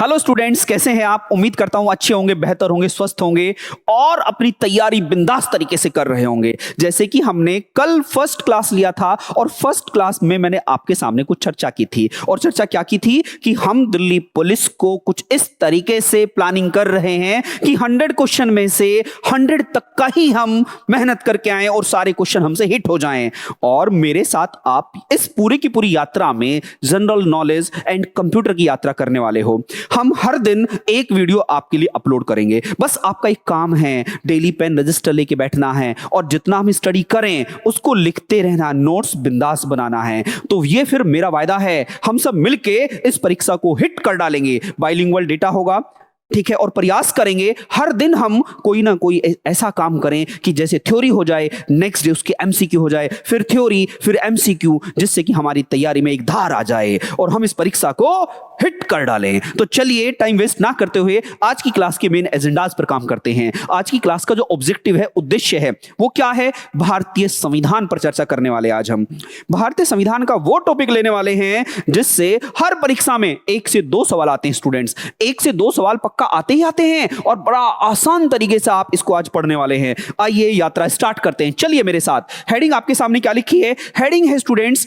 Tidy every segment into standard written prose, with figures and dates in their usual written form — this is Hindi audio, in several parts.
हेलो स्टूडेंट्स, कैसे हैं आप? उम्मीद करता हूं अच्छे होंगे, बेहतर होंगे, स्वस्थ होंगे और अपनी तैयारी बिंदास तरीके से कर रहे होंगे। जैसे कि हमने कल फर्स्ट क्लास लिया था और फर्स्ट क्लास में मैंने आपके सामने कुछ चर्चा की थी। और चर्चा क्या की थी कि हम दिल्ली पुलिस को कुछ इस तरीके से प्लानिंग कर रहे हैं कि 100 क्वेश्चन में से 100 तक का ही हम मेहनत करके आए और सारे क्वेश्चन हमसे हिट हो जाएं। और मेरे साथ आप इस पूरी की पूरी यात्रा में जनरल नॉलेज एंड कंप्यूटर की यात्रा करने वाले हो। हम हर दिन एक वीडियो आपके लिए अपलोड करेंगे। बस आपका एक काम है, डेली पेन रजिस्टर लेके बैठना है और जितना हम स्टडी करें उसको लिखते रहना, नोट्स बिंदास बनाना है। तो ये फिर मेरा वायदा है, हम सब मिलके इस परीक्षा को हिट कर डालेंगे। बाइलिंगुअल डेटा होगा, ठीक है, और प्रयास करेंगे हर दिन हम कोई ना कोई ऐसा काम करें कि जैसे थ्योरी हो जाए, नेक्स्ट डे उसके एमसीक्यू हो जाए, फिर थ्योरी, फिर एमसीक्यू, जिससे कि हमारी तैयारी में एक धार आ जाए और हम इस परीक्षा को हिट कर डालें। तो चलिए टाइम वेस्ट ना करते हुए आज की क्लास के मेन एजेंडाज पर काम करते हैं। आज की क्लास का जो ऑब्जेक्टिव है, उद्देश्य है, वो क्या है? भारतीय संविधान पर चर्चा करने वाले आज हम। भारतीय संविधान का वो टॉपिक लेने वाले हैं जिससे हर परीक्षा में 1 से 2 सवाल आते हैं। स्टूडेंट्स, 1 से 2 सवाल पक्का आते ही आते हैं और बड़ा आसान तरीके से आप इसको आज पढ़ने वाले हैं। आइए यात्रा स्टार्ट करते हैं। चलिए मेरे साथ। हेडिंग आपके सामने क्या लिखी है? हेडिंग है स्टूडेंट्स,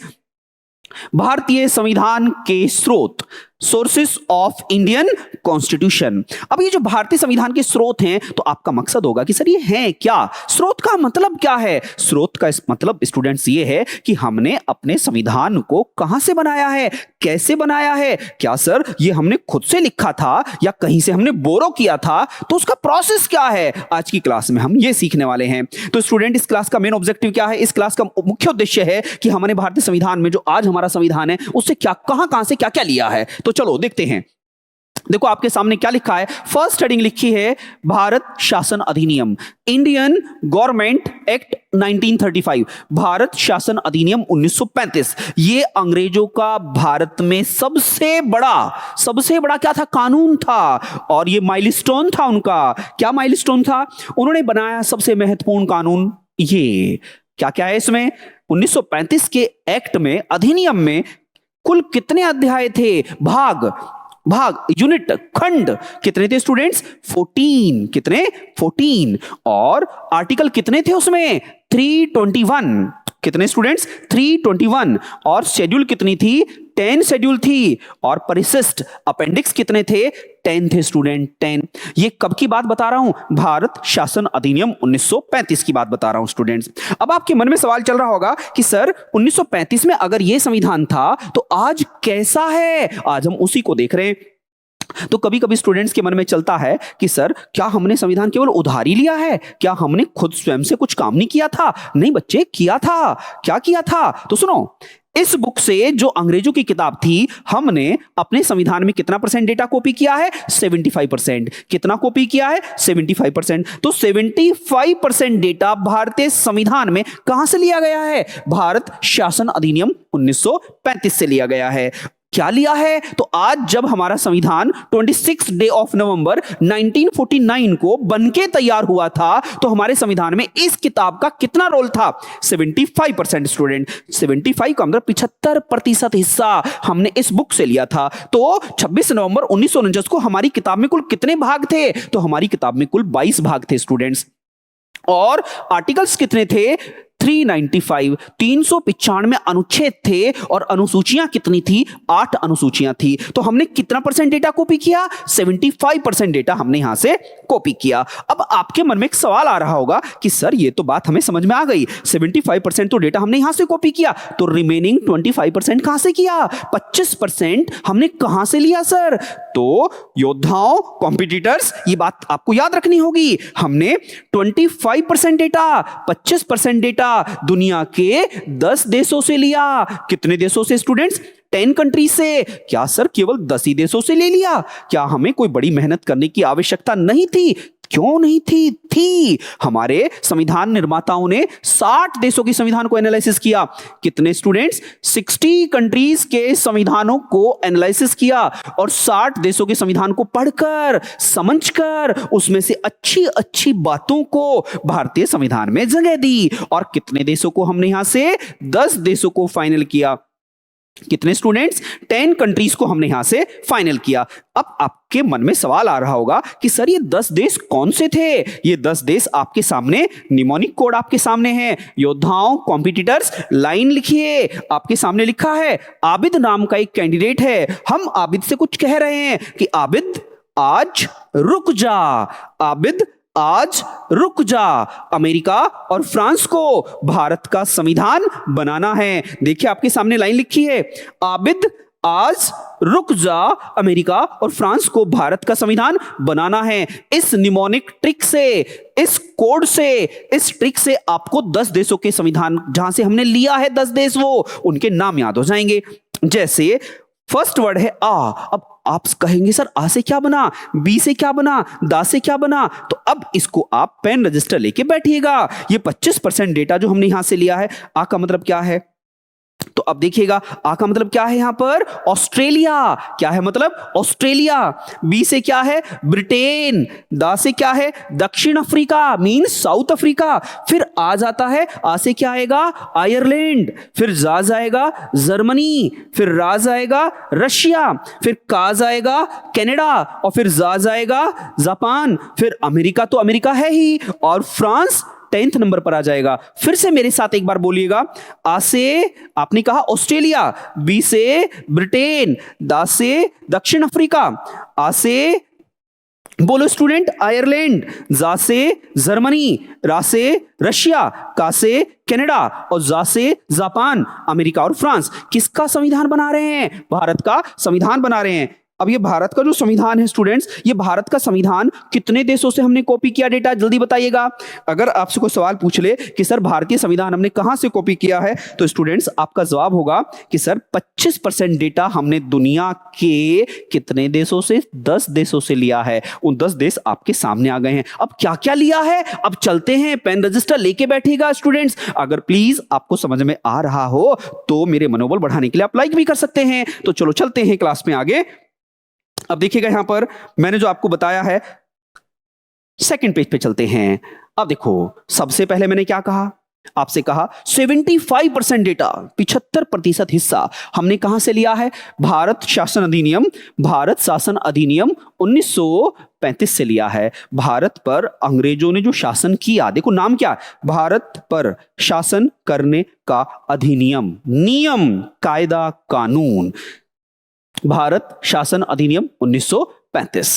भारतीय संविधान के स्रोत, सोर्सेस ऑफ इंडियन कॉन्स्टिट्यूशन। अब ये जो भारतीय संविधान के स्रोत हैं, तो आपका मकसद होगा कि सर ये है क्या? स्रोत का मतलब क्या है? स्रोत का मतलब स्टूडेंट्स ये है कि हमने अपने संविधान को कहां से बनाया है, कैसे बनाया है। क्या सर ये हमने खुद से लिखा था या कहीं से हमने बोरो किया था? तो उसका प्रोसेस क्या है? आज की क्लास में हम ये सीखने वाले हैं। तो स्टूडेंट, इस क्लास का मेन ऑब्जेक्टिव क्या है? इस क्लास का मुख्य उद्देश्य है कि हमारे भारतीय संविधान में जो आज हमारा संविधान है उससे क्या, कहां से क्या क्या लिया है। तो चलो देखते हैं। देखो आपके सामने क्या लिखा है। फर्स्ट हेडिंग लिखी है भारत शासन अधिनियम, इंडियन गवर्नमेंट एक्ट 1935, भारत शासन अधिनियम 1935। ये अंग्रेजों का भारत में सबसे बड़ा क्या था? कानून था। और ये माइलस्टोन था उनका। क्या माइलस्टोन था? उन्होंने बनाया सबसे महत्वपूर्ण कानून। ये क्या क्या है इसमें? 1935 के एक्ट में, अधिनियम में कुल कितने अध्याय थे? भाग, यूनिट, खंड कितने थे स्टूडेंट्स? 14। कितने? 14। और आर्टिकल कितने थे उसमें? 321। कितने स्टूडेंट्स? 321। और शेड्यूल कितनी थी? 10 शेड्यूल थी। और परिशिष्ट, अपेंडिक्स कितने थे? 10 थे स्टूडेंट, 10। ये कब की बात बता रहा हूं? भारत शासन अधिनियम 1935 की बात बता रहा हूं स्टूडेंट्स। अब आपके मन में सवाल चल रहा होगा कि सर 1935 में अगर ये संविधान था तो आज कैसा है? आज हम उसी को देख रहे हैं। तो कभी कभी स्टूडेंट्स के मन में चलता है कि सर क्या हमने संविधान केवल उधारी लिया है? क्या हमने खुद स्वयं से कुछ काम नहीं किया था? नहीं बच्चे, किया था। क्या किया था? तो सुनो, इस बुक से, जो अंग्रेजों की किताब थी, हमने अपने संविधान में कितना % डेटा कॉपी किया है? 75%। कितना कॉपी किया है? 75%। तो 75% डेटा भारतीय संविधान में कहां से लिया गया है? भारत शासन अधिनियम 1935 से लिया गया है। क्या लिया है? तो आज जब हमारा संविधान 26 डे ऑफ नवंबर 1949 को बनके तैयार हुआ था, तो हमारे संविधान में इस किताब का कितना रोल था? 75% स्टूडेंट। 75 का मतलब 75% हिस्सा हमने इस बुक से लिया था। तो 26 नवंबर 1949 को हमारी किताब में कुल कितने भाग थे? तो हमारी किताब में कुल 22 भाग थे स्टूडेंट्स। और आर्टिकल्स कितने थे? 395। 395 अनुच्छेद थे और अनुसूचियां कितनी थी? 8 अनुसूचियां थी। तो हमने कितना % डेटा कॉपी किया? 75% डेटा हमने यहां से कॉपी किया। अब आपके मन में एक सवाल आ रहा होगा कि सर ये तो बात हमें समझ में आ गई, 75% तो डेटा हमने यहां से कॉपी किया, तो रिमेनिंग 25% कहां से किया? 25% हमने कहां से लिया सर? तो योद्धाओं, कॉम्पिटिटर्स, ये बात आपको याद रखनी होगी। हमने 25% डेटा, 25% डेटा दुनिया के 10 देशों से लिया। कितने देशों से स्टूडेंट्स? 10 कंट्री से। क्या सर केवल 10 ही देशों से ले लिया? क्या हमें कोई बड़ी मेहनत करने की आवश्यकता नहीं थी? क्यों नहीं थी? हमारे संविधान निर्माताओं ने 60 देशों के संविधान को एनालिसिस किया। कितने स्टूडेंट्स? 60 कंट्रीज के संविधानों को एनालिसिस किया और 60 देशों के संविधान को पढ़कर, समझकर, उसमें से अच्छी अच्छी बातों को भारतीय संविधान में जगह दी। और कितने देशों को हमने यहां से? 10 देशों को फाइनल किया। कितने स्टूडेंट्स? 10 कंट्रीज को हमने यहां से फाइनल किया। अब आपके मन में सवाल आ रहा होगा कि सर ये 10 देश कौन से थे? ये 10 देश आपके सामने निमोनिक कोड आपके सामने है। योद्धाओं, कॉम्पिटिटर्स, लाइन लिखिए। आपके सामने लिखा है आबिद नाम का एक कैंडिडेट है। हम आबिद से कुछ कह रहे हैं कि आबिद आज रुक जा, आबिद आज रुक जा। अमेरिका और फ्रांस को भारत का संविधान बनाना है। देखिए आपके सामने लाइन लिखी है, आबिद आज रुक जा, अमेरिका और फ्रांस को भारत का संविधान बनाना है। इस निमोनिक ट्रिक से, इस कोड से, इस ट्रिक से आपको 10 देशों के संविधान जहां से हमने लिया है 10 देश, वो उनके नाम याद हो जाएंगे। जैसे फर्स्ट वर्ड है आ। अब आप कहेंगे सर आ से क्या बना, बी से क्या बना, दा से क्या बना? तो अब इसको आप पेन रजिस्टर लेके बैठिएगा। ये 25% डेटा जो हमने यहां से लिया है, आ का मतलब क्या है? तो अब देखिएगा आ का मतलब क्या है यहां पर? ऑस्ट्रेलिया। क्या है मतलब? ऑस्ट्रेलिया। बी से क्या है? ब्रिटेन। दा से क्या है? दक्षिण अफ्रीका, मीन साउथ अफ्रीका। फिर आ जाता है, आ से क्या आएगा? आयरलैंड। फिर जा जाएगा जर्मनी। फिर रा जाएगा रशिया। फिर का जाएगा कनाडा। और फिर जा जाएगा जापान। फिर अमेरिका तो अमेरिका है ही, और फ्रांस 10th नंबर पर आ जाएगा। फिर से मेरे साथ एक बार बोलिएगा, आ से आपने कहा ऑस्ट्रेलिया, बी से ब्रिटेन, दा से दक्षिण अफ्रीका, आ से बोलो स्टूडेंट आयरलैंड, जा से जर्मनी, रा से रशिया, का से कनाडा और जा से जापान, अमेरिका और फ्रांस। किसका संविधान बना रहे हैं? भारत का संविधान बना रहे हैं। अब ये भारत का जो संविधान है स्टूडेंट्स, ये भारत का संविधान कितने देशों से हमने कॉपी किया? डेटा जल्दी बताइएगा। अगर आपसे कोई सवाल पूछ ले कि सर भारतीय संविधान हमने कहां से कॉपी किया है, तो स्टूडेंट्स आपका जवाब होगा कि सर 25% डेटा हमने दुनिया के कितने देशों से? 10 देशों से लिया है। उन 10 देश आपके सामने आ गए हैं। अब क्या क्या लिया है, अब चलते हैं। पेन रजिस्टर लेके बैठेगा स्टूडेंट्स। अगर प्लीज आपको समझ में आ रहा हो तो मेरे मनोबल बढ़ाने के लिए आप लाइक भी कर सकते हैं। तो चलो चलते हैं क्लास में आगे। अब देखिएगा यहां पर मैंने जो आपको बताया है, सेकंड पेज पे चलते हैं। अब देखो सबसे पहले मैंने क्या कहा? आपसे कहा 75% डेटा, 75% हिस्सा हमने कहां से लिया है? भारत शासन अधिनियम, भारत शासन अधिनियम 1935 से लिया है। भारत पर अंग्रेजों ने जो शासन किया, देखो नाम क्या? भारत पर शासन करने का अधिनियम, नियम, कायदा, कानून, भारत शासन अधिनियम 1935।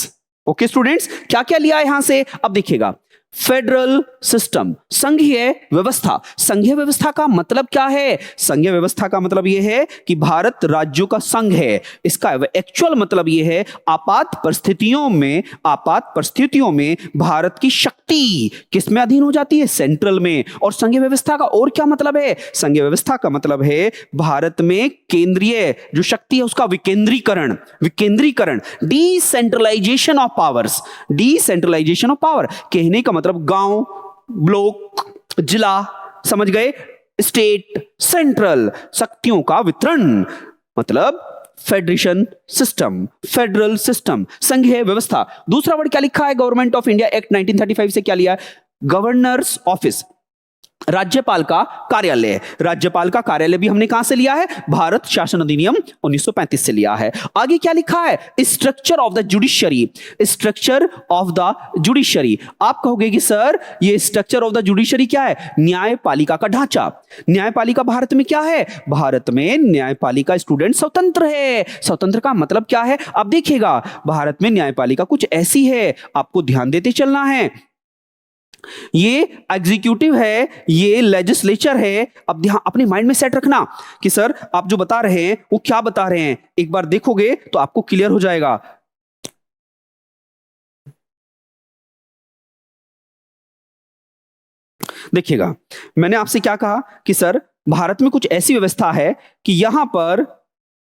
ओके स्टूडेंट्स, क्या क्या लिया यहां से? अब देखिएगा, फेडरल सिस्टम, संघीय व्यवस्था। संघीय व्यवस्था का मतलब क्या है? संघीय व्यवस्था का मतलब यह है कि भारत राज्यों का संघ है। इसका एक्चुअल मतलब यह है आपात परिस्थितियों में, आपात परिस्थितियों में भारत की शक्ति किस में अधीन हो जाती है? सेंट्रल में। और संघीय व्यवस्था का और क्या मतलब है? संघीय व्यवस्था का मतलब है भारत में केंद्रीय जो शक्ति है उसका विकेंद्रीकरण, विकेंद्रीकरण, decentralisation of powers, decentralisation of power. कहने का मतलब गांव, ब्लॉक, जिला, समझ गए? स्टेट, सेंट्रल, शक्तियों का वितरण, मतलब फेडरेशन सिस्टम, फेडरल सिस्टम, संघीय व्यवस्था। दूसरा वर्ड क्या लिखा है? गवर्नमेंट ऑफ इंडिया एक्ट 1935 से क्या लिया है? गवर्नर्स ऑफिस, राज्यपाल का कार्यालय। राज्यपाल का कार्यालय भी हमने कहां से लिया है? भारत शासन अधिनियम 1935 से लिया है। आगे क्या लिखा है? Structure of the judiciary, structure of the judiciary. आप कहोगे कि सर ये स्ट्रक्चर ऑफ द जुडिशरी क्या है? न्यायपालिका का ढांचा। न्यायपालिका भारत में क्या है? भारत में न्यायपालिका स्टूडेंट स्वतंत्र है। स्वतंत्र का मतलब क्या है? अब देखिएगा, भारत में न्यायपालिका कुछ ऐसी है, आपको ध्यान देते चलना है। ये एग्जीक्यूटिव है, ये लेजिस्लेचर है। अब ध्यान अपने माइंड में सेट रखना कि सर आप जो बता रहे हैं वो क्या बता रहे हैं। एक बार देखोगे तो आपको क्लियर हो जाएगा। देखिएगा, मैंने आपसे क्या कहा कि सर भारत में कुछ ऐसी व्यवस्था है कि यहां पर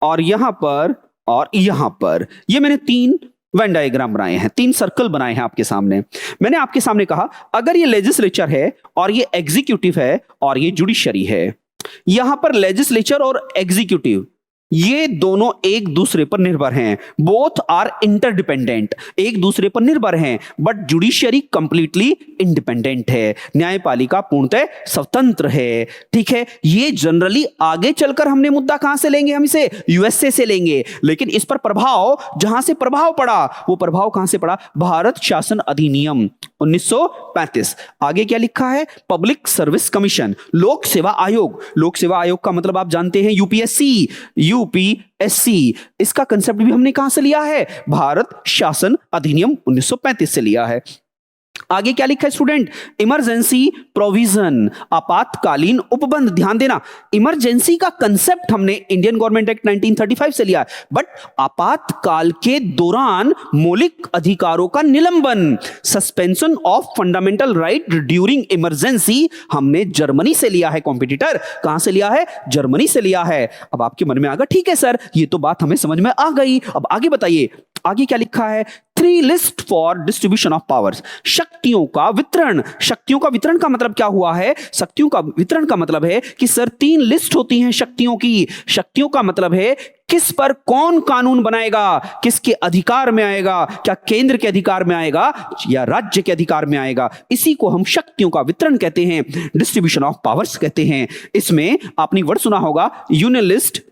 और यहां पर और यहां पर, ये मैंने 3 वेन डायग्राम बनाए हैं, 3 सर्कल बनाए हैं आपके सामने। मैंने आपके सामने कहा अगर ये लेजिस्लेचर है और ये एग्जीक्यूटिव है और ये जुडिशरी है, यहां पर लेजिस्लेचर और एग्जीक्यूटिव ये दोनों एक दूसरे पर निर्भर हैं, बोथ आर इंटरडिपेंडेंट, एक दूसरे पर निर्भर हैं, बट जुडिशियरी कंप्लीटली इंडिपेंडेंट है, न्यायपालिका पूर्णतः स्वतंत्र है। ठीक है, ये जनरली आगे चलकर हमने मुद्दा कहां से लेंगे, हम इसे यूएसए से लेंगे, लेकिन इस पर प्रभाव, जहां से प्रभाव पड़ा वो प्रभाव कहां से पड़ा, भारत शासन अधिनियम 1935। आगे क्या लिखा है, पब्लिक सर्विस कमीशन, लोक सेवा आयोग। लोक सेवा आयोग का मतलब आप जानते हैं यूपीएससी, यूपीएससी, इसका कंसेप्ट भी हमने कहां से लिया है, भारत शासन अधिनियम 1935 से लिया है। आगे क्या लिखा है स्टूडेंट, इमरजेंसी प्रोविजन, आपातकालीन उपबंध। ध्यान देना, इमरजेंसी का कंसेप्ट हमने इंडियन गवर्नमेंट एक्ट 1935 से लिया, बट आपातकाल के दौरान मौलिक अधिकारों का निलंबन, suspension of fundamental right during emergency, हमने जर्मनी से लिया है। कॉम्पिटिटर कहां से लिया है, जर्मनी से लिया है। अब आपके मन में आ गया, ठीक है सर, ये तो बात हमें समझ में आ गई। अब आगे बताइए, आगे क्या लिखा है, 3 list for distribution of powers, शक्तियों का वितरण। शक्तियों का वितरण का मतलब क्या हुआ है, शक्तियों का वितरण का मतलब है कि सर 3 लिस्ट होती हैं शक्तियों की। शक्तियों का मतलब है किस पर कौन कानून बनाएगा, किसके अधिकार में आएगा, क्या केंद्र के अधिकार में आएगा या राज्य के अधिकार में आएगा, इसी को हम शक्तियों का वितरण कहते हैं, डिस्ट्रीब्यूशन ऑफ पावर्स कहते हैं। इसमें आपने वर्ड सुना होगा, union list,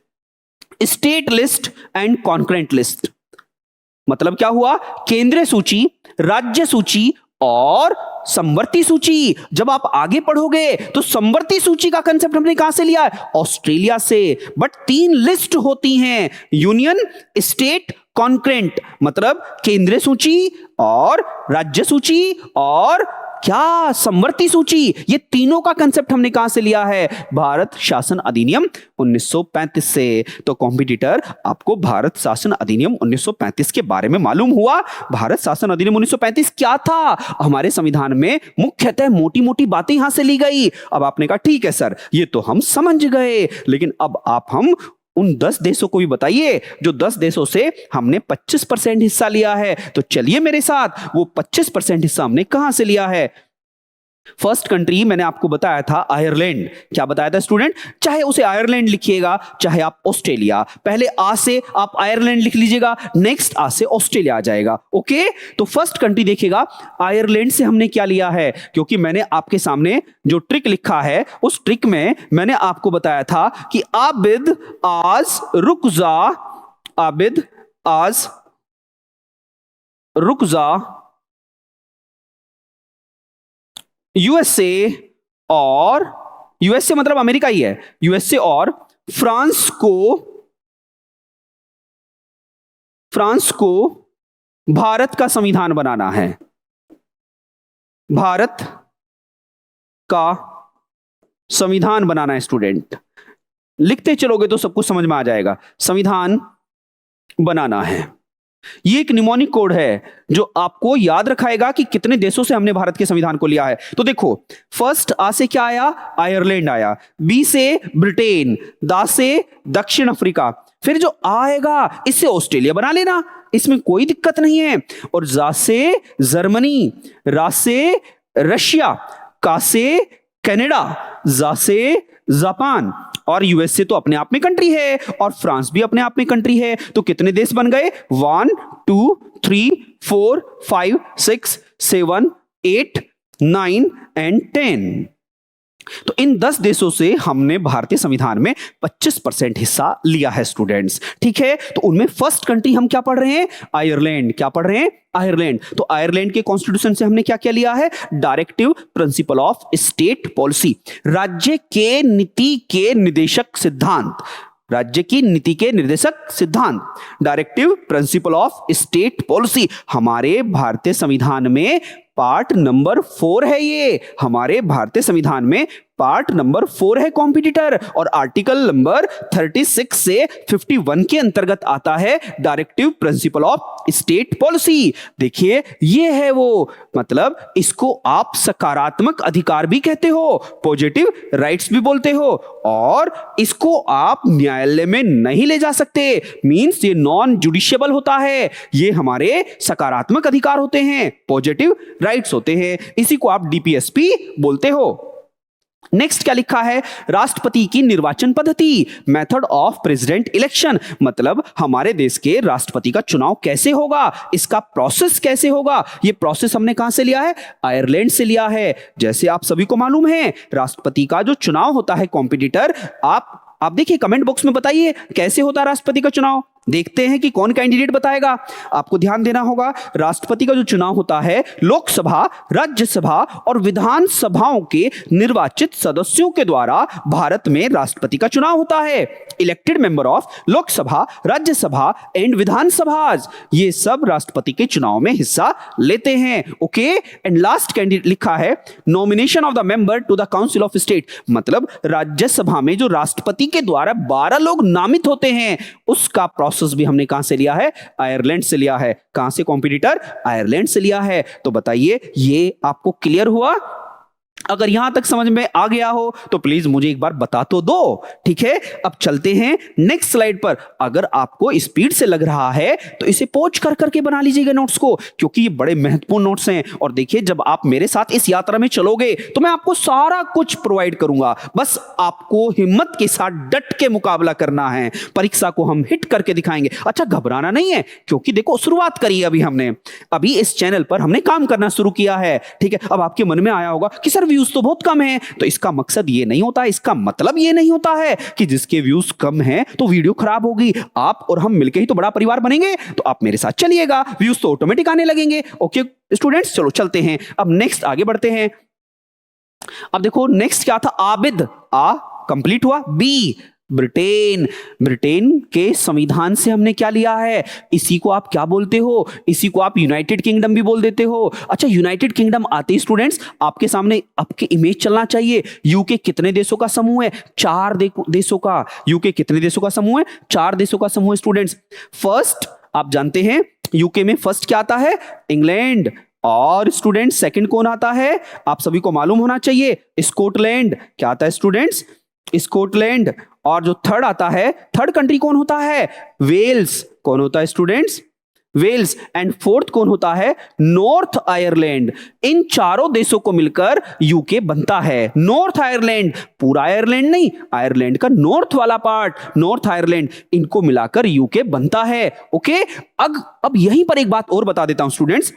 state list and concurrent list. मतलब क्या हुआ, केंद्रीय सूची, राज्य सूची और समवर्ती सूची। जब आप आगे पढ़ोगे तो समवर्ती सूची का कंसेप्ट हमने कहां से लिया है, ऑस्ट्रेलिया से। बट 3 लिस्ट होती हैं, यूनियन, स्टेट, कॉन्करेंट, मतलब केंद्रीय सूची और राज्य सूची और क्या, समवर्ती सूची। ये तीनों का कंसेप्ट हमने कहां से लिया है, भारत शासन अधिनियम 1935 से। तो कॉम्पिटिटर, आपको भारत शासन अधिनियम 1935 के बारे में मालूम हुआ। भारत शासन अधिनियम 1935 क्या था, हमारे संविधान में मुख्यतः मोटी मोटी बातें यहां से ली गई। अब आपने कहा ठीक है सर, ये तो हम समझ गए, लेकिन अब आप हम उन 10 देशों को भी बताइए जो 10 देशों से हमने 25% हिस्सा लिया है। तो चलिए मेरे साथ, वो 25% हिस्सा हमने कहां से लिया है। फर्स्ट कंट्री मैंने आपको बताया था आयरलैंड। क्या बताया था स्टूडेंट, चाहे उसे आयरलैंड लिखिएगा चाहे आप ऑस्ट्रेलिया, पहले आ से आप आयरलैंड लिख लीजिएगा, नेक्स्ट आ से ऑस्ट्रेलिया आ जाएगा। ओके, तो फर्स्ट कंट्री देखिएगा, आयरलैंड से हमने क्या लिया है, क्योंकि मैंने आपके सामने जो ट्रिक लिखा है उस ट्रिक में मैंने आपको बताया था कि आबिद आज रुक जा, आबिद आज रुक जा, यूएसए और, यूएसए मतलब अमेरिका ही है, यूएसए और फ्रांस को भारत का संविधान बनाना है। भारत का संविधान बनाना है स्टूडेंट, लिखते चलोगे तो सब कुछ समझ में आ जाएगा। संविधान बनाना है, ये एक निमोनिक कोड है जो आपको याद रखाएगा कि कितने देशों से हमने भारत के संविधान को लिया है। तो देखो, फर्स्ट आ से क्या आया, आयरलैंड आया, बी से ब्रिटेन, दा से दक्षिण अफ्रीका, फिर जो आएगा इससे ऑस्ट्रेलिया बना लेना, इसमें कोई दिक्कत नहीं है, और जा से जर्मनी, रा से रशिया, का से कनाडा, जा से जापान, और यूएसए तो अपने आप में कंट्री है और फ्रांस भी अपने आप में कंट्री है। तो कितने देश बन गए, 1 2 3 4 5 6 7 8 9 एंड 10। तो इन 10 देशों से हमने भारतीय संविधान में 25% हिस्सा लिया है स्टूडेंट्स। ठीक है, तो उनमें फर्स्ट कंट्री हम क्या पढ़ रहे हैं, आयरलैंड। क्या पढ़ रहे हैं, आयरलैंड। तो आयरलैंड के कॉन्स्टिट्यूशन से हमने क्या क्या लिया है, directive principle of state policy, राज्य के नीति के निर्देशक सिद्धांत, राज्य की नीति के निर्देशक सिद्धांत, directive principle of state policy. हमारे भारतीय संविधान में पार्ट नंबर 4 है, ये हमारे भारतीय संविधान में पार्ट नंबर 4 है कॉम्पिटिटर, और आर्टिकल नंबर 36 से 51 के अंतर्गत आता है directive principle of state policy. देखिए ये है वो, मतलब इसको आप सकारात्मक अधिकार भी कहते हो, पॉजिटिव राइट्स भी बोलते हो, और इसको आप न्यायालय में नहीं ले जा सकते, मींस ये नॉन जुडिशियबल होता है। ये हमारे सकारात्मक अधिकार होते हैं, पॉजिटिव राइट्स होते हैं, इसी को आप डीपीएसपी बोलते हो। नेक्स्ट क्या लिखा है, राष्ट्रपति की निर्वाचन पद्धति, मेथड ऑफ प्रेसिडेंट इलेक्शन, मतलब हमारे देश के राष्ट्रपति का चुनाव कैसे होगा, इसका प्रोसेस कैसे होगा। ये प्रोसेस हमने कहां से लिया है, आयरलैंड से लिया है। जैसे आप सभी को मालूम है, राष्ट्रपति का जो चुनाव होता है कॉम्पिटिटर, आप देखिए कमेंट बॉक्स में बताइए कैसे होता है राष्ट्रपति का चुनाव। देखते हैं कि कौन कैंडिडेट बताएगा। आपको ध्यान देना होगा, राष्ट्रपति का जो चुनाव होता है लोकसभा, राज्यसभा और विधानसभाओं के निर्वाचित सदस्यों के द्वारा भारत में राष्ट्रपति का चुनाव होता है। Elected member of Lok Sabha, Rajya Sabha and Vidhan Sabha, ये सब राष्ट्रपति के चुनाव में हिस्सा लेते हैं। ओके, एंड लास्ट कैंडिडेट लिखा है, nomination of the member to the council of state, मतलब राज्यसभा में जो राष्ट्रपति के द्वारा 12 लोग नामित होते हैं, उसका प्रोसेस भी हमने कहां से लिया है, आयरलैंड से लिया है। कहां से कॉम्पिटिटर, आयरलैंड से लिया है। तो बताइए ये आपको क्लियर हुआ? अगर यहां तक समझ में आ गया हो तो प्लीज मुझे एक बार बता तो दो, ठीक है। अब चलते हैं नेक्स्ट स्लाइड पर। अगर आपको स्पीड से लग रहा है तो इसे पॉज कर करके बना लीजिएगा नोट्स को, क्योंकि ये बड़े महत्वपूर्ण नोट्स हैं। और देखिए, जब आप मेरे साथ इस यात्रा में चलोगे तो मैं आपको सारा कुछ प्रोवाइड करूंगा, बस आपको हिम्मत के साथ डट के मुकाबला करना है। परीक्षा को हम हिट करके दिखाएंगे। अच्छा, घबराना नहीं है, क्योंकि देखो शुरुआत करी अभी इस चैनल पर हमने काम करना शुरू किया है, ठीक है। अब आपके मन में आया होगा कि सर व्यूज तो बहुत कम है, तो इसका मकसद ये नहीं होता, इसका मतलब ये नहीं होता है कि जिसके व्यूज कम हैं तो वीडियो खराब होगी। आप और हम मिलकर ही तो बड़ा परिवार बनेंगे, तो आप मेरे साथ चलिएगा, व्यूज तो ऑटोमेटिक आने लगेंगे। ओके स्टूडेंट्स, चलो चलते हैं, अब नेक्स्ट आगे बढ़ते हैं। अब देखो नेक्स्ट क्या था, आबिद, आ कंप्लीट हुआ। बी ब्रिटेन, ब्रिटेन के संविधान से हमने क्या लिया है, इसी को आप क्या बोलते हो, इसी को आप यूनाइटेड किंगडम भी बोल देते हो। अच्छा, यूनाइटेड किंगडम आते ही स्टूडेंट्स आपके सामने आपके इमेज चलना चाहिए। यूके कितने देशों का समूह है, 4 देशों का। यूके कितने देशों का समूह है, 4 देशों का समूह है स्टूडेंट्स। फर्स्ट आप जानते हैं यूके में फर्स्ट क्या आता है, इंग्लैंड। और स्टूडेंट सेकंड कौन आता है, आप सभी को मालूम होना चाहिए, स्कॉटलैंड। क्या आता है स्टूडेंट्स, स्कॉटलैंड। और जो थर्ड आता है, थर्ड कंट्री कौन होता है, वेल्स। कौन होता है स्टूडेंट्स, वेल्स। एंड फोर्थ कौन होता है, नॉर्थ आयरलैंड। इन चारों देशों को मिलकर यूके बनता है। नॉर्थ आयरलैंड, पूरा आयरलैंड नहीं, आयरलैंड का नॉर्थ वाला पार्ट, नॉर्थ आयरलैंड, इनको मिलाकर यूके बनता है। ओके, अब यहीं पर एक बात और बता देता हूं स्टूडेंट्स।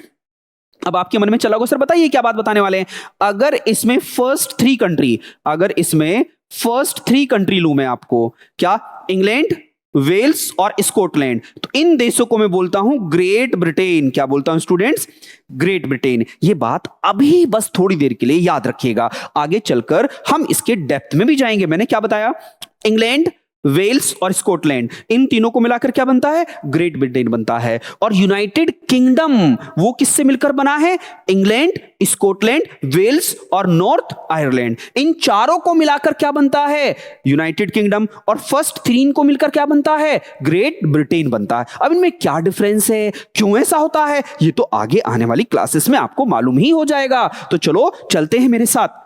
अब आपके मन में चला होगा सर बताइए क्या बात बताने वाले हैं। अगर इसमें फर्स्ट 3 कंट्री, अगर इसमें फर्स्ट 3 कंट्री लूं मैं आपको, क्या, इंग्लैंड, वेल्स और स्कॉटलैंड, तो इन देशों को मैं बोलता हूं ग्रेट ब्रिटेन। क्या बोलता हूं स्टूडेंट्स, ग्रेट ब्रिटेन। ये बात अभी बस थोड़ी देर के लिए याद रखिएगा, आगे चलकर हम इसके डेप्थ में भी जाएंगे। मैंने क्या बताया, इंग्लैंड, वेल्स और स्कॉटलैंड, इन तीनों को मिलाकर क्या बनता है, ग्रेट ब्रिटेन बनता है। और यूनाइटेड किंगडम वो किससे मिलकर बना है, इंग्लैंड, स्कॉटलैंड, वेल्स और नॉर्थ आयरलैंड, इन चारों को मिलाकर क्या बनता है, यूनाइटेड किंगडम। और फर्स्ट 3 को मिलकर क्या बनता है, ग्रेट ब्रिटेन बनता है। अब इनमें क्या डिफरेंस है, क्यों ऐसा होता है, ये तो आगे आने वाली क्लासेस में आपको मालूम ही हो जाएगा। तो चलो चलते हैं मेरे साथ।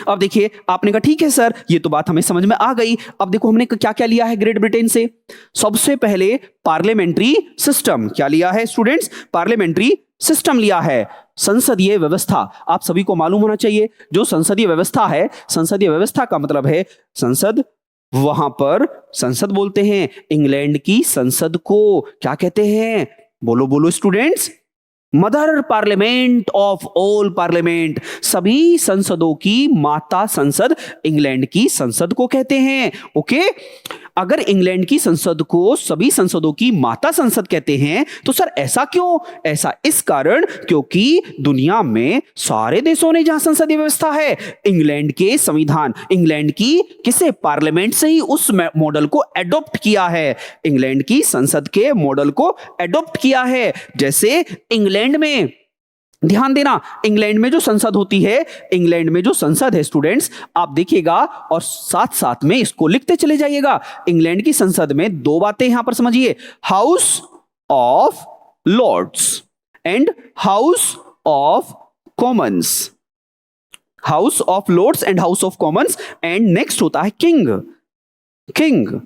अब देखिए, आपने कहा ठीक है सर, ये तो बात हमें समझ में आ गई। अब देखो हमने क्या क्या लिया है ग्रेट ब्रिटेन से। सबसे पहले पार्लियामेंट्री सिस्टम, क्या लिया है स्टूडेंट्स, पार्लियामेंट्री सिस्टम लिया है। संसदीय व्यवस्था, आप सभी को मालूम होना चाहिए, जो संसदीय व्यवस्था है, संसदीय व्यवस्था का मतलब है संसद, वहां पर संसद बोलते हैं इंग्लैंड की संसद को क्या कहते हैं, बोलो बोलो students, mother parliament of all parliament, सभी संसदों की माता संसद इंग्लैंड की संसद को कहते हैं। ओके, अगर इंग्लैंड की संसद को सभी संसदों की माता संसद कहते हैं तो सर ऐसा क्यों, ऐसा इस कारण क्योंकि दुनिया में सारे देशों ने जहां संसदीय व्यवस्था है, इंग्लैंड के संविधान, इंग्लैंड की किसे, पार्लियामेंट से ही उस मॉडल को एडॉप्ट किया है, इंग्लैंड की संसद के मॉडल को एडॉप्ट किया है। जैसे इंग्लैंड में, ध्यान देना, इंग्लैंड में जो संसद होती है, इंग्लैंड में जो संसद है स्टूडेंट्स, आप देखिएगा और साथ साथ में इसको लिखते चले जाइएगा। इंग्लैंड की संसद में 2 बातें यहां पर समझिए, House of Lords and House of Commons, House of Lords and House of Commons, and next होता है किंग। किंग,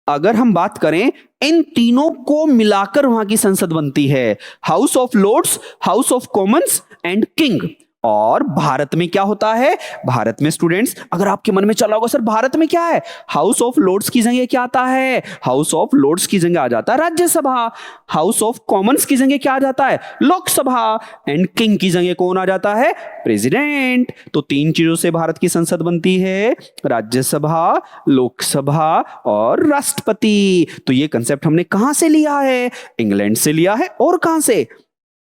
अगर हम बात करें, इन तीनों को मिलाकर वहां की संसद बनती है, House of Lords, House of Commons and king. और भारत में क्या होता है? भारत में स्टूडेंट्स, अगर आपके मन में चला होगा सर भारत में क्या है, हाउस ऑफ लॉर्ड्स की जगह क्या आता है? हाउस ऑफ लॉर्ड्स की जगह आ जाता है राज्यसभा। हाउस ऑफ कॉमन्स की जगह क्या आ जाता है? लोकसभा। एंड किंग की जगह कौन आ जाता है? प्रेसिडेंट। तो तीन चीजों से भारत की संसद बनती है, राज्यसभा, लोकसभा और राष्ट्रपति। तो ये कंसेप्ट हमने कहां से लिया है? इंग्लैंड से लिया है। और कहां से?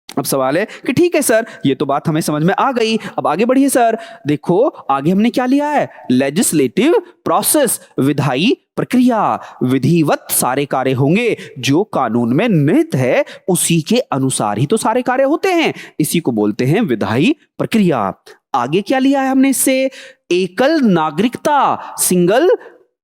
अब सवाल है कि ठीक है सर, ये तो बात हमें समझ में आ गई, अब आगे बढ़िए सर। देखो आगे हमने क्या लिया है? लेजिस्लेटिव प्रोसेस, विधायी प्रक्रिया। विधिवत सारे कार्य होंगे, जो कानून में निहित है उसी के अनुसार ही तो सारे कार्य होते हैं, इसी को बोलते हैं विधायी प्रक्रिया। आगे क्या लिया है हमने इससे? एकल नागरिकता, सिंगल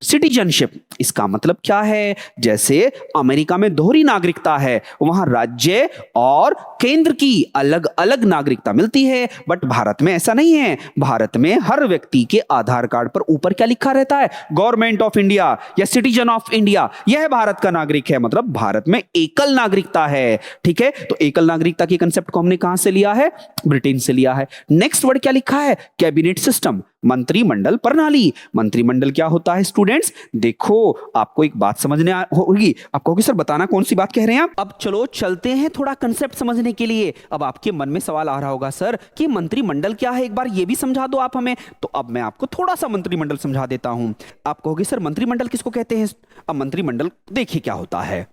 सिटीजनशिप। इसका मतलब क्या है? जैसे अमेरिका में दोहरी नागरिकता है, वहां राज्य और केंद्र की अलग अलग नागरिकता मिलती है, बट भारत में ऐसा नहीं है। भारत में हर व्यक्ति के आधार कार्ड पर ऊपर क्या लिखा रहता है? गवर्नमेंट ऑफ इंडिया या सिटीजन ऑफ इंडिया, यह भारत का नागरिक है। मतलब भारत में एकल नागरिकता है। ठीक है, तो एकल नागरिकता के कंसेप्ट को हमने कहां से लिया है? ब्रिटेन से लिया है। नेक्स्ट वर्ड क्या लिखा है? कैबिनेट सिस्टम, मंत्रिमंडल प्रणाली। मंत्रिमंडल क्या होता है स्टूडेंट्स? देखो आपको एक बात समझने होगी, आप कहोगे सर बताना कौन सी बात कह रहे हैं आप। अब चलो चलते हैं थोड़ा कंसेप्ट समझने के लिए। अब आपके मन में सवाल आ रहा होगा सर कि मंत्रिमंडल क्या है, एक बार ये भी समझा दो आप हमें। तो अब मैं आपको थोड़ा सा मंत्रिमंडल समझा देता हूं। आप कहोगे सर मंत्रिमंडल किसको कहते हैं? अब मंत्रिमंडल देखिए क्या होता है।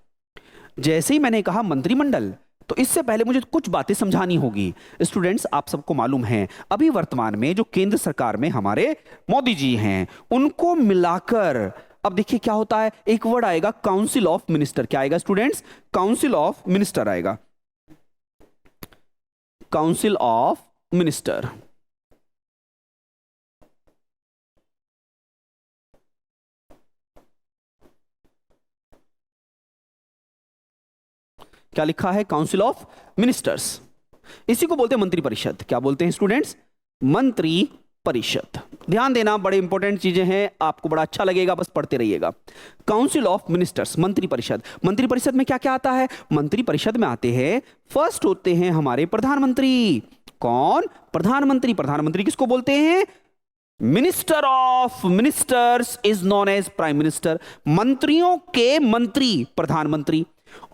जैसे ही मैंने कहा मंत्रिमंडल, तो इससे पहले मुझे कुछ बातें समझानी होगी। स्टूडेंट्स आप सबको मालूम है, अभी वर्तमान में जो केंद्र सरकार में हमारे मोदी जी हैं, उनको मिलाकर अब देखिए क्या होता है। एक वर्ड आएगा काउंसिल ऑफ मिनिस्टर। क्या आएगा स्टूडेंट्स? काउंसिल ऑफ मिनिस्टर आएगा। Council of minister. क्या लिखा है? Council of ministers. इसी को बोलते हैं मंत्री परिषद। क्या बोलते हैं स्टूडेंट्स? मंत्री परिषद। ध्यान देना, बड़े इंपॉर्टेंट चीजें हैं, आपको बड़ा अच्छा लगेगा, बस पढ़ते रहिएगा। काउंसिल ऑफ मिनिस्टर्स, मंत्री परिषद। मंत्री परिषद में क्या क्या आता है? मंत्री परिषद में आते हैं, फर्स्ट होते हैं हमारे प्रधानमंत्री। कौन? प्रधानमंत्री। प्रधानमंत्री किसको बोलते हैं? Minister of ministers is known as prime minister. मंत्रियों के मंत्री प्रधानमंत्री।